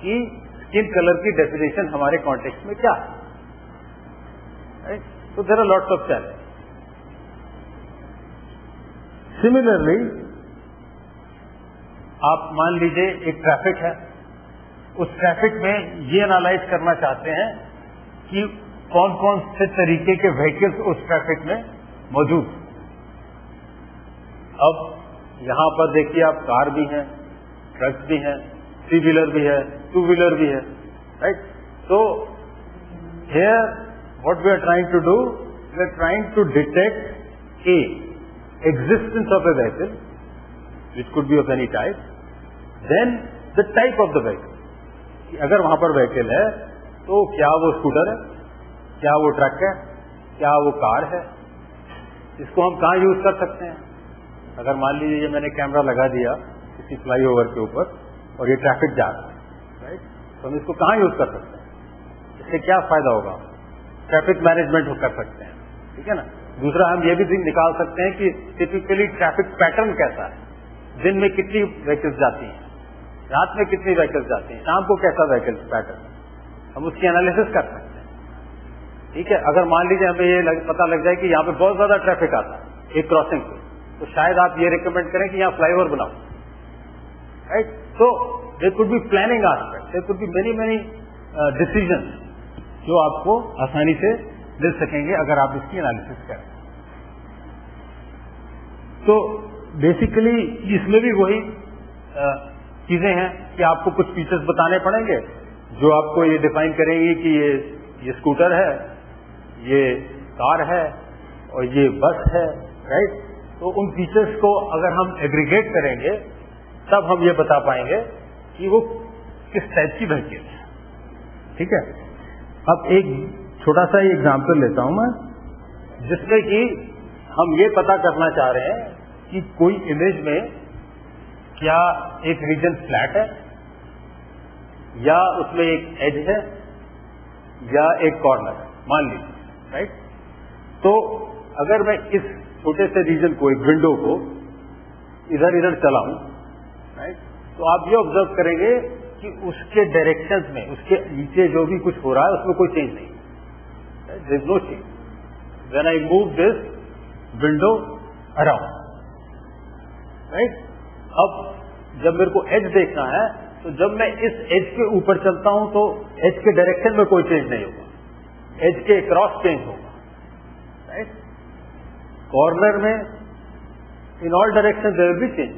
कि स्किन कलर की डेफिनेशन हमारे कॉन्टेक्स्ट में क्या है. राइट. तो there are lots of challenge. Similarly आप मान लीजिए एक ट्रैफिक है, उस ट्रैफिक में ये एनालाइज करना चाहते हैं कि कौन कौन से तरीके के व्हीकल्स उस ट्रैफिक में मौजूद. अब यहां पर देखिए आप कार भी हैं, ट्रक भी हैं, 3 व्हीलर भी है, 2 व्हीलर भी है. राइट. तो here what we are trying to do, we are trying to detect a existence of a vehicle, which could be of any type, then the type of the vehicle. अगर वहां पर vehicle है तो क्या वो scooter है, क्या वो ट्रक है, क्या वो कार है. इसको हम कहां यूज कर सकते हैं. अगर मान लीजिए मैंने कैमरा लगा दिया किसी फ्लाईओवर के ऊपर और ये ट्रैफिक जा रहा है, राइट, तो हम इसको कहां यूज कर सकते हैं. इससे क्या फायदा होगा. ट्रैफिक मैनेजमेंट कर सकते हैं. ठीक है ना. दूसरा हम ये भी निकाल सकते हैं कि टिपिकली ट्रैफिक पैटर्न कैसा है. दिन में कितनी व्हीकल्स जाती हैं, रात में कितनी व्हीकल्स जाती हैं, शाम को कैसा व्हीकल पैटर्न, हम उसकी एनालिसिस कर सकते हैं. ठीक है. अगर मान लीजिए हमें ये पता लग जाए कि यहाँ पे बहुत ज्यादा ट्रैफिक आता है एक क्रॉसिंग पे, तो शायद आप ये रिकमेंड करें कि यहाँ फ्लाईओवर बनाओ. राइट. तो there could be planning aspect, there could be many decisions जो आपको आसानी से मिल सकेंगे अगर आप इसकी एनालिसिस करें. तो बेसिकली इसमें भी वही चीजें हैं कि आपको कुछ फीचर्स बताने पड़ेंगे जो आपको ये डिफाइन करेंगे कि ये स्कूटर है, ये कार है और ये बस है. राइट. तो उन फीचर्स को अगर हम एग्रीगेट करेंगे तब हम ये बता पाएंगे कि वो किस टाइप की व्हीकल है. ठीक है. अब एक छोटा सा ही एग्जाम्पल लेता हूं मैं, जिसमें कि हम ये पता करना चाह रहे हैं कि कोई इमेज में क्या एक रीजन फ्लैट है या उसमें एक एज है या एक कॉर्नर है, मान लीजिए. राइट. तो अगर मैं इस छोटे से रीजन को, एक विंडो को इधर इधर चलाऊं, राइट, तो आप ये ऑब्जर्व करेंगे कि उसके डायरेक्शंस में, उसके नीचे जो भी कुछ हो रहा है उसमें कोई चेंज नहीं. There is no change. When I move this window around, right? अब जब मेरे को एज देखना है तो जब मैं इस एज के ऊपर चलता हूं तो एज के डायरेक्शन में कोई चेंज नहीं होगा, एज के क्रॉस चेंज होगा. राइट. कॉर्नर में in all direction there will be change.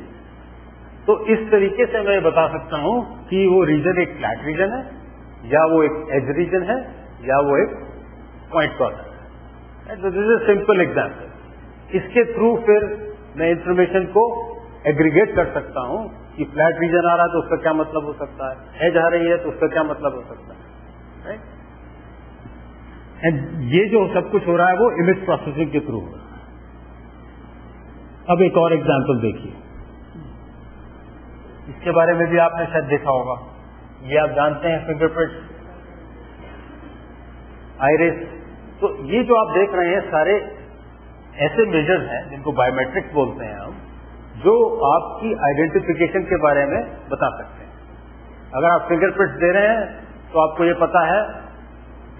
तो इस तरीके से मैं बता सकता हूं कि वो रीजन एक फ्लैट रीजन है या वो एक एज रीजन है या वो एक पॉइंट कॉर्नर है. This is a simple example. इसके थ्रू फिर मैं इंफॉर्मेशन को एग्रीगेट कर सकता हूं कि फ्लैट रीजन आ रहा है तो उसका क्या मतलब हो सकता है, एज आ रही है तो उसका क्या मतलब हो सकता है. राइट. एंड ये जो सब कुछ हो रहा है वो इमेज प्रोसेसिंग के थ्रू हो रहा है. अब एक और एग्जाम्पल देखिए, इसके बारे में भी आपने शायद देखा होगा. ये आप जानते हैं फिंगरप्रिंट, आइरिस. तो ये जो आप देख रहे हैं सारे ऐसे मेजर्स हैं जिनको बायोमेट्रिक्स बोलते हैं हम, جو آپ کی آئیڈینٹیفیکیشن کے بارے میں بتا سکتے ہیں. اگر آپ فنگر پرنٹ دے رہے ہیں تو آپ کو یہ پتا ہے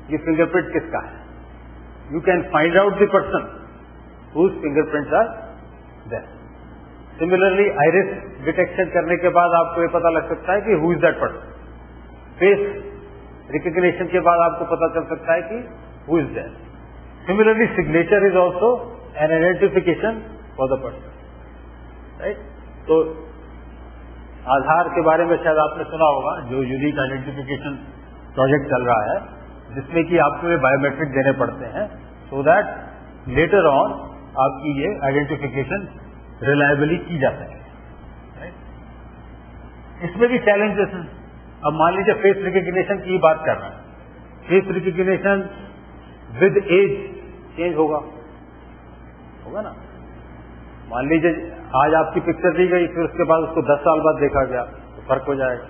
یہ فنگر پرنٹ کس کا ہے. You can find out the person whose fingerprints are there. Similarly iris detection کرنے کے بعد آپ کو یہ پتا لگ سکتا ہے کہ who is that person. Face recognition کے بعد آپ کو پتا چل سکتا ہے کہ who is that. Similarly signature is also an identification for the person. Right. تو آدھار کے بارے میں شاید آپ نے سنا ہوگا, جو یونیک آئیڈینٹیفیکیشن پروجیکٹ چل رہا ہے, جس میں کہ آپ کو یہ بایو میٹرک دینے پڑتے ہیں سو دیٹ لیٹر آن آپ کی یہ آئیڈینٹیفیکیشن ریلائبلی کی جا سکے. اس میں بھی چیلنجز ہیں. اب مان لیجیے فیس ریکگنیشن کی بات کر رہے ہیں. Face recognition with age change ہوگا نا. مان لیجیے آج آپ کی پکچر دی گئی, پھر اس کے بعد اس کو 10 سال بعد دیکھا گیا تو فرق ہو جائے گا.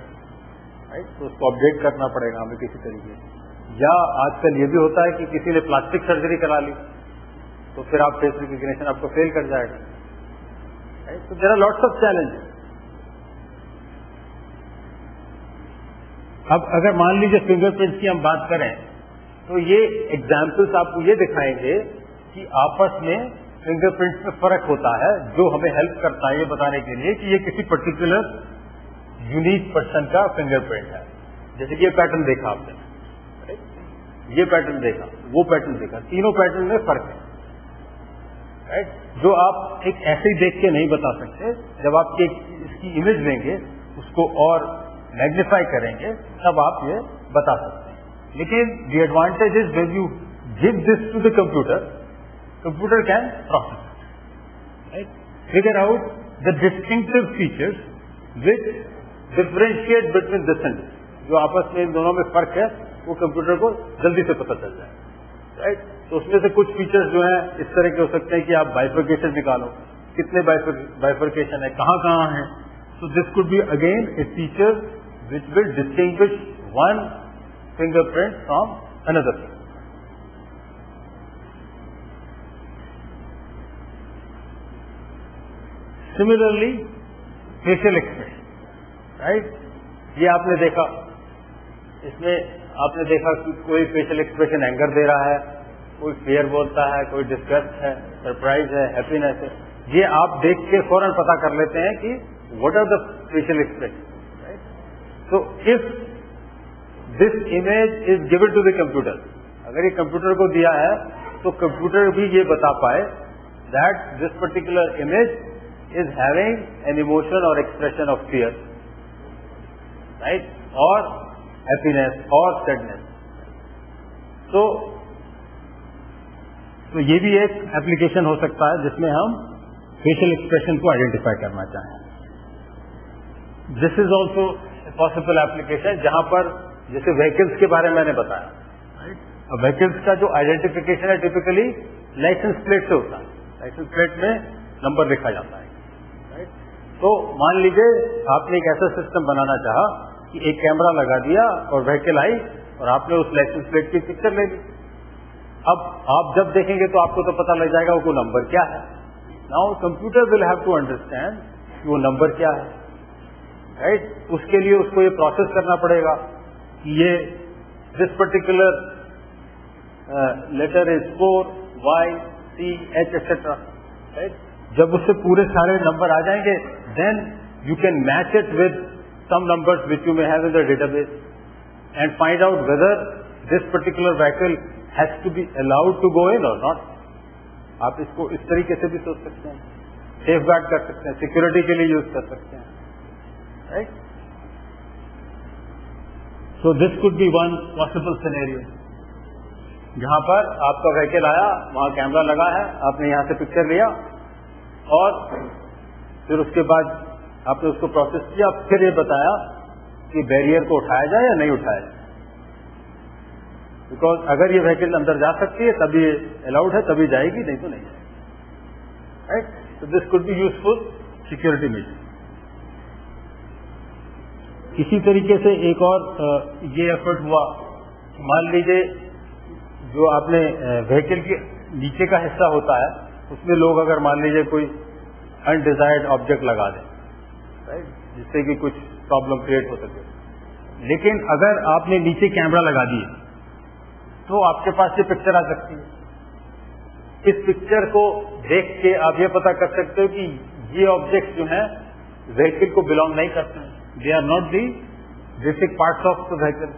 رائٹ. تو اس کو اپڈیٹ کرنا پڑے گا ہمیں کسی طریقے سے. یا آج کل یہ بھی ہوتا ہے کہ کسی نے پلاسٹک سرجری کرا لی تو پھر آپ فیس ریکگنیشن آپ کو فیل کر جائے گا. تو there are lots of challenge. اب اگر مان لیجیے فنگر پرنٹس کی ہم بات کریں تو یہ ایگزامپلس آپ کو یہ دکھائیں گے کہ آپس میں فنگر پرنٹس میں فرق ہوتا ہے, جو ہمیں ہیلپ کرتا ہے یہ بتانے کے لیے کہ یہ کسی پرٹیکولر یونیک پرسن کا فنگر پرنٹ ہے. جیسے کہ یہ پیٹرن دیکھا آپ نے, یہ پیٹرن دیکھا, وہ پیٹرن دیکھا, تینوں پیٹرن میں فرق ہے. رائٹ. جو آپ ایک ایسے ہی دیکھ کے نہیں بتا سکتے, جب آپ اس کی امیج لیں گے, اس کو اور میگنیفائی کریں گے, تب آپ یہ بتا سکتے ہیں. لیکن the advantage is when you give this to the computer can process it, right? Figure out the distinctive features which differentiate between this and this. جو آپس میں ان دونوں میں فرق ہے وہ کمپیوٹر کو جلدی سے پتہ چل جائے. رائٹ. تو اس میں سے کچھ فیچرز جو ہیں اس طرح کے ہو سکتے ہیں کہ آپ بائیفرکیشن نکالو, کتنے بائیفرکیشن ہے, کہاں کہاں ہیں. So this could be again a feature which will distinguish one fingerprint from another. Similarly, facial expression, right? یہ آپ نے دیکھا, اس میں آپ نے دیکھا کہ کوئی فیشل ایکسپریشن اینگر دے رہا ہے, کوئی فیئر بولتا ہے, کوئی ڈسگسٹ ہے, سرپرائز ہے, ہیپینس ہے. یہ آپ دیکھ کے فوراً پتا کر لیتے ہیں کہ what are the facial expression. Right. So if this image is given to the computer, اگر یہ کمپیوٹر کو دیا ہے تو کمپیوٹر بھی یہ بتا پائے that this particular image is having an emotion or expression of fear, right, or happiness or sadness. So یہ بھی ایک ایپلیکیشن ہو سکتا ہے جس میں ہم فیشل ایکسپریشن کو آئیڈینٹیفائی کرنا چاہیں. دس از آلسو پاسبل ایپلیکیشن جہاں پر جیسے وہیکلس کے بارے میں نے بتایا. وہیکلس کا جو آئیڈینٹیفیکیشن ہے ٹپیکلی لائسنس پلیٹ سے ہوتا ہے. لائسنس پلیٹ میں نمبر لکھا جاتا ہے. تو مان لیجیے آپ نے ایک ایسا سسٹم بنانا چاہا کہ ایک کیمرہ لگا دیا اور وہیکل آئی اور آپ نے اس لائسنس پلیٹ کی پکچر لے لی. اب آپ جب دیکھیں گے تو آپ کو تو پتہ لگ جائے گا وہ نمبر کیا ہے. Now computer will have to understand کہ وہ نمبر کیا ہے. رائٹ. اس کے لیے اس کو یہ پروسیس کرنا پڑے گا کہ یہ this particular letter is 4 Y C H etcetera. Right. جب اس سے پورے سارے نمبر آ جائیں گے then you can match it with some numbers which you may have in the database and find out whether this particular vehicle has to be allowed to go in or not. آپ اس کو اس طریقے سے بھی سوچ سکتے ہیں, safe guard کر سکتے ہیں, سیکورٹی کے لیے یوز کر سکتے ہیں. Right. So this could be one possible scenario جہاں پر آپ کا وہیکل آیا, وہاں کیمرہ لگا ہے, آپ نے یہاں سے پکچر لیا اور پھر اس کے بعد آپ نے اس کو پروسیس کیا, پھر یہ بتایا کہ بیریئر کو اٹھایا جائے یا نہیں اٹھایا جائے. بیکاز اگر یہ وہیکل اندر جا سکتی ہے تبھی الاؤڈ ہے, تبھی جائے گی, نہیں تو نہیں جائے گی. رائٹ. تو this could be useful security measure. اسی طریقے سے ایک اور یہ ایفرٹ ہوا, مان لیجیے جو آپ نے وہیکل کے نیچے کا حصہ ہوتا ہے اس میں لوگ اگر مان لیجیے کوئی अनडिजायर्ड ऑब्जेक्ट लगा दें, राइट, जिससे कि कुछ प्रॉब्लम क्रिएट हो सके. लेकिन अगर आपने नीचे कैमरा लगा दिए तो आपके पास ये पिक्चर आ सकती है. इस पिक्चर को देख के आप ये पता कर सकते हो कि ये ऑब्जेक्ट जो है व्हीकल को बिलोंग नहीं करते हैं. They are not the basic parts of the vehicle,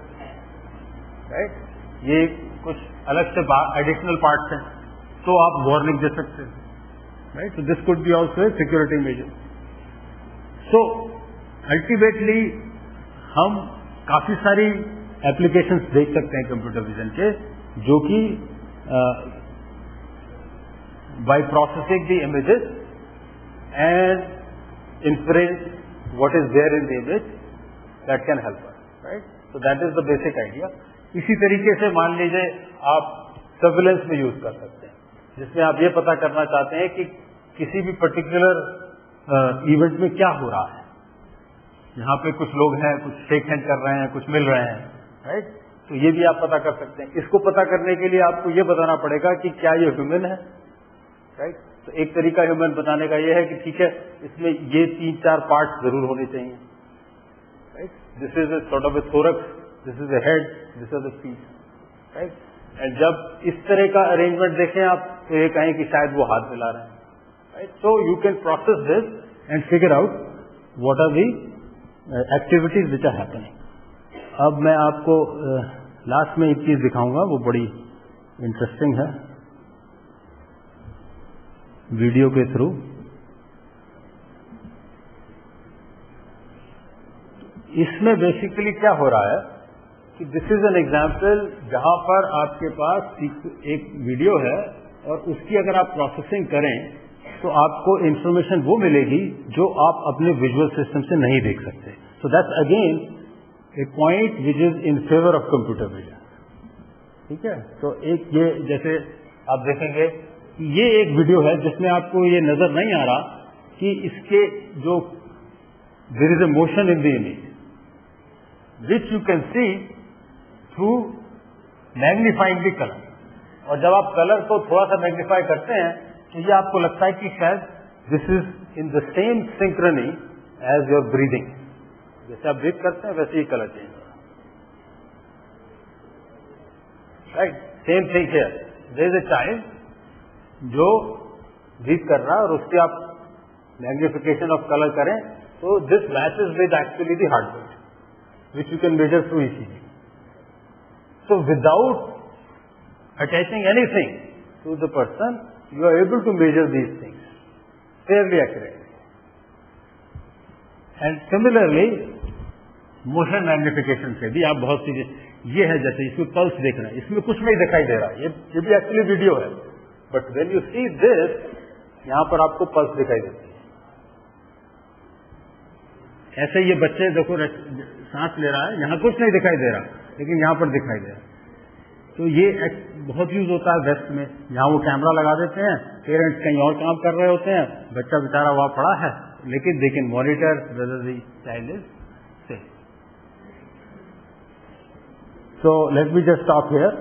right. ये कुछ अलग से एडिशनल पार्ट्स हैं, तो आप वार्निंग दे सकते हैं, right. So this could be also a security measure. So ultimately हम काफी सारी एप्लीकेशंस देख सकते हैं कंप्यूटर विजन के, जो कि by processing the images and inference what is there in the image, that can help us, right. So that is the basic idea. इसी तरीके से मान लीजिए आप सर्विलेंस में यूज कर सकते हैं, जिसमें आप ये पता करना चाहते हैं कि किसी भी पर्टिकुलर इवेंट में क्या हो रहा है. यहाँ पे कुछ लोग हैं, कुछ शेक हैंड कर रहे हैं, कुछ मिल रहे हैं, राइट. तो ये भी आप पता कर सकते हैं. इसको पता करने के लिए आपको ये बताना पड़ेगा कि क्या ये ह्यूमन है, राइट. तो एक तरीका ह्यूमन बताने का ये है कि ठीक है, इसमें ये 3-4 पार्ट्स जरूर होने चाहिए, right. This is a sort of a thorax, this is a head, this is a feet, right. And जब इस तरह का अरेंजमेंट देखें आप तो ये कहें कि शायद वो हाथ मिला रहे हैं, right. So you can process this and figure out what are the activities which are happening. अब मैं आपको लास्ट में एक चीज दिखाऊंगा, वो बड़ी इंटरेस्टिंग है, वीडियो के थ्रू. इसमें बेसिकली क्या हो रहा है कि दिस इज एन एग्जाम्पल जहां पर आपके पास एक वीडियो है और उसकी अगर आप प्रोसेसिंग करें तो आपको इंफॉर्मेशन वो मिलेगी जो आप अपने विजुअल सिस्टम से नहीं देख सकते. So that's again A point which is in favour of computer vision, ठीक है. तो एक ये जैसे आप देखेंगे ये एक वीडियो है जिसमें आपको ये नजर नहीं आ रहा कि इसके जो there is a motion in the image which you can see through magnifying the colour. और जब आप कलर को थोड़ा सा मैग्नीफाई करते हैं तो ये आपको लगता है कि शायद this is in the same synchrony as your breathing. जैसे आप ब्रीथ करते हैं वैसे ही कलर चेंज हो रहा है, right. Same thing here, there is a child जो ब्रीथ कर रहा है और उसकी आप मैग्निफिकेशन ऑफ कलर करें तो this matches with actually the heart beat which you can measure through ECG. So without attaching anything to the person you are able to measure these things fairly accurately. And similarly motion magnification से भी आप बहुत सी, ये है जैसे इसमें pulse देखना है, इसमें कुछ नहीं दिखाई दे रहा, ये भी एक्चुअली वीडियो है, but when you see this यहां पर आपको पल्स दिखाई देती है. ऐसे ये बच्चे देखो सांस ले रहा है, यहां कुछ नहीं दिखाई दे रहा लेकिन यहां पर दिखाई दे रहा. तो ये बहुत यूज होता है वेस्ट में, जहां वो कैमरा लगा देते हैं, पेरेंट्स कहीं और काम कर रहे होते हैं, बच्चा बेचारा वहां पड़ा है लेकिन they can monitor whether the child is safe. So let me just stop here.